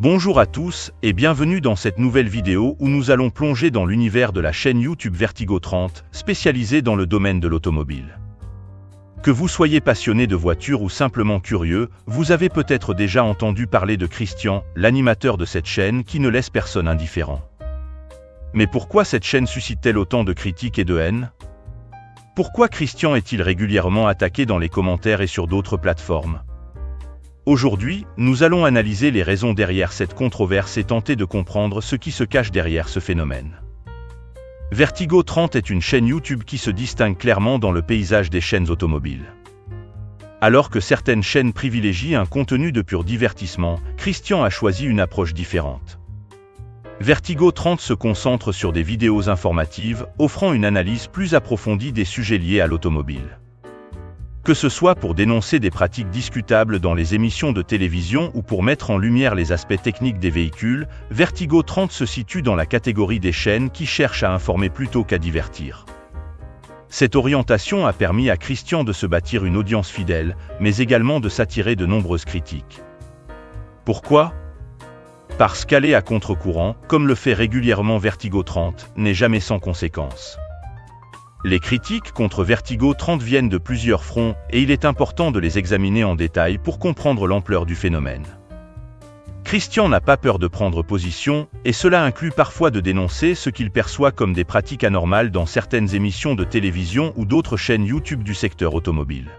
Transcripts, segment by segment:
Bonjour à tous et bienvenue dans cette nouvelle vidéo où nous allons plonger dans l'univers de la chaîne YouTube Vertigo 30, spécialisée dans le domaine de l'automobile. Que vous soyez passionné de voitures ou simplement curieux, vous avez peut-être déjà entendu parler de Christian, l'animateur de cette chaîne qui ne laisse personne indifférent. Mais pourquoi cette chaîne suscite-t-elle autant de critiques et de haine? Pourquoi Christian est-il régulièrement attaqué dans les commentaires et sur d'autres plateformes? Aujourd'hui, nous allons analyser les raisons derrière cette controverse et tenter de comprendre ce qui se cache derrière ce phénomène. Vertigo 30 est une chaîne YouTube qui se distingue clairement dans le paysage des chaînes automobiles. Alors que certaines chaînes privilégient un contenu de pur divertissement, Christian a choisi une approche différente. Vertigo 30 se concentre sur des vidéos informatives, offrant une analyse plus approfondie des sujets liés à l'automobile. Que ce soit pour dénoncer des pratiques discutables dans les émissions de télévision ou pour mettre en lumière les aspects techniques des véhicules, Vertigo 30 se situe dans la catégorie des chaînes qui cherchent à informer plutôt qu'à divertir. Cette orientation a permis à Christian de se bâtir une audience fidèle, mais également de s'attirer de nombreuses critiques. Pourquoi ? Parce qu'aller à contre-courant, comme le fait régulièrement Vertigo 30, n'est jamais sans conséquences. Les critiques contre Vertigo 30 viennent de plusieurs fronts, et il est important de les examiner en détail pour comprendre l'ampleur du phénomène. Christian n'a pas peur de prendre position, et cela inclut parfois de dénoncer ce qu'il perçoit comme des pratiques anormales dans certaines émissions de télévision ou d'autres chaînes YouTube du secteur automobile.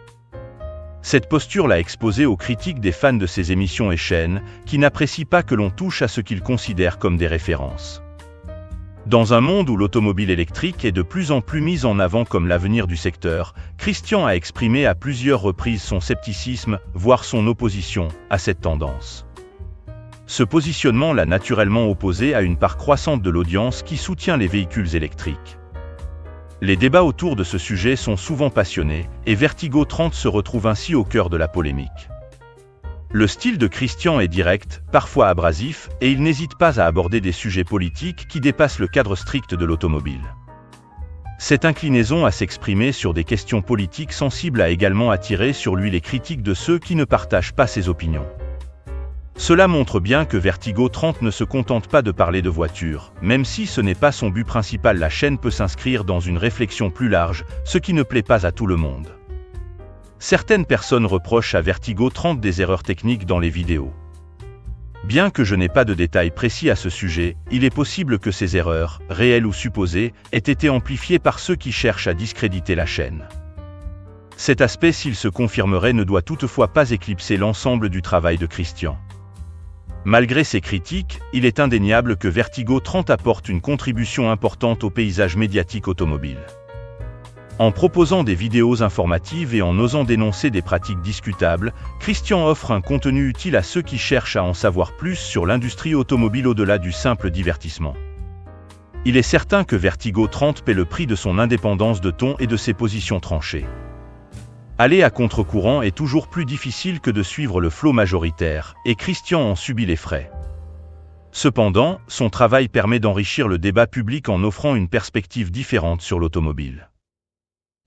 Cette posture l'a exposé aux critiques des fans de ces émissions et chaînes, qui n'apprécient pas que l'on touche à ce qu'ils considèrent comme des références. Dans un monde où l'automobile électrique est de plus en plus mise en avant comme l'avenir du secteur, Christian a exprimé à plusieurs reprises son scepticisme, voire son opposition, à cette tendance. Ce positionnement l'a naturellement opposé à une part croissante de l'audience qui soutient les véhicules électriques. Les débats autour de ce sujet sont souvent passionnés, et Vertigo 30 se retrouve ainsi au cœur de la polémique. Le style de Christian est direct, parfois abrasif, et il n'hésite pas à aborder des sujets politiques qui dépassent le cadre strict de l'automobile. Cette inclinaison à s'exprimer sur des questions politiques sensibles a également attiré sur lui les critiques de ceux qui ne partagent pas ses opinions. Cela montre bien que Vertigo 30 ne se contente pas de parler de voitures, même si ce n'est pas son but principal. La chaîne peut s'inscrire dans une réflexion plus large, ce qui ne plaît pas à tout le monde. Certaines personnes reprochent à Vertigo 30 des erreurs techniques dans les vidéos. Bien que je n'ai pas de détails précis à ce sujet, il est possible que ces erreurs, réelles ou supposées, aient été amplifiées par ceux qui cherchent à discréditer la chaîne. Cet aspect, s'il se confirmerait, ne doit toutefois pas éclipser l'ensemble du travail de Christian. Malgré ces critiques, il est indéniable que Vertigo 30 apporte une contribution importante au paysage médiatique automobile. En proposant des vidéos informatives et en osant dénoncer des pratiques discutables, Christian offre un contenu utile à ceux qui cherchent à en savoir plus sur l'industrie automobile au-delà du simple divertissement. Il est certain que Vertigo 30 paie le prix de son indépendance de ton et de ses positions tranchées. Aller à contre-courant est toujours plus difficile que de suivre le flot majoritaire, et Christian en subit les frais. Cependant, son travail permet d'enrichir le débat public en offrant une perspective différente sur l'automobile.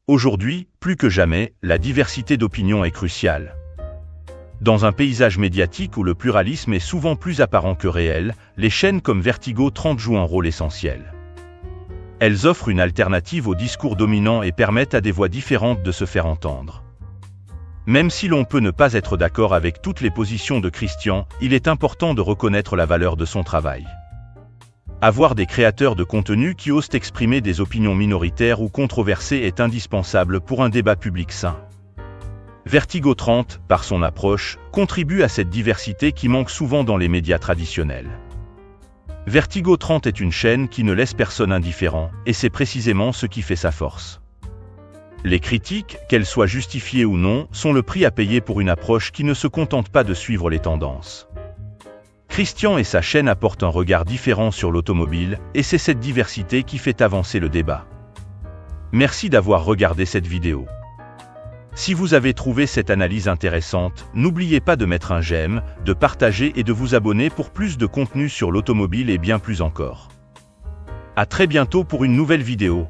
Aujourd'hui, plus que jamais, la diversité d'opinions est cruciale. Dans un paysage médiatique où le pluralisme est souvent plus apparent que réel, les chaînes comme Vertigo 30 jouent un rôle essentiel. Elles offrent une alternative au discours dominant et permettent à des voix différentes de se faire entendre. Même si l'on peut ne pas être d'accord avec toutes les positions de Christian, il est important de reconnaître la valeur de son travail. Avoir des créateurs de contenu qui osent exprimer des opinions minoritaires ou controversées est indispensable pour un débat public sain. Vertigo 30, par son approche, contribue à cette diversité qui manque souvent dans les médias traditionnels. Vertigo 30 est une chaîne qui ne laisse personne indifférent, et c'est précisément ce qui fait sa force. Les critiques, qu'elles soient justifiées ou non, sont le prix à payer pour une approche qui ne se contente pas de suivre les tendances. Christian et sa chaîne apportent un regard différent sur l'automobile, et c'est cette diversité qui fait avancer le débat. Merci d'avoir regardé cette vidéo. Si vous avez trouvé cette analyse intéressante, n'oubliez pas de mettre un j'aime, de partager et de vous abonner pour plus de contenu sur l'automobile et bien plus encore. À très bientôt pour une nouvelle vidéo.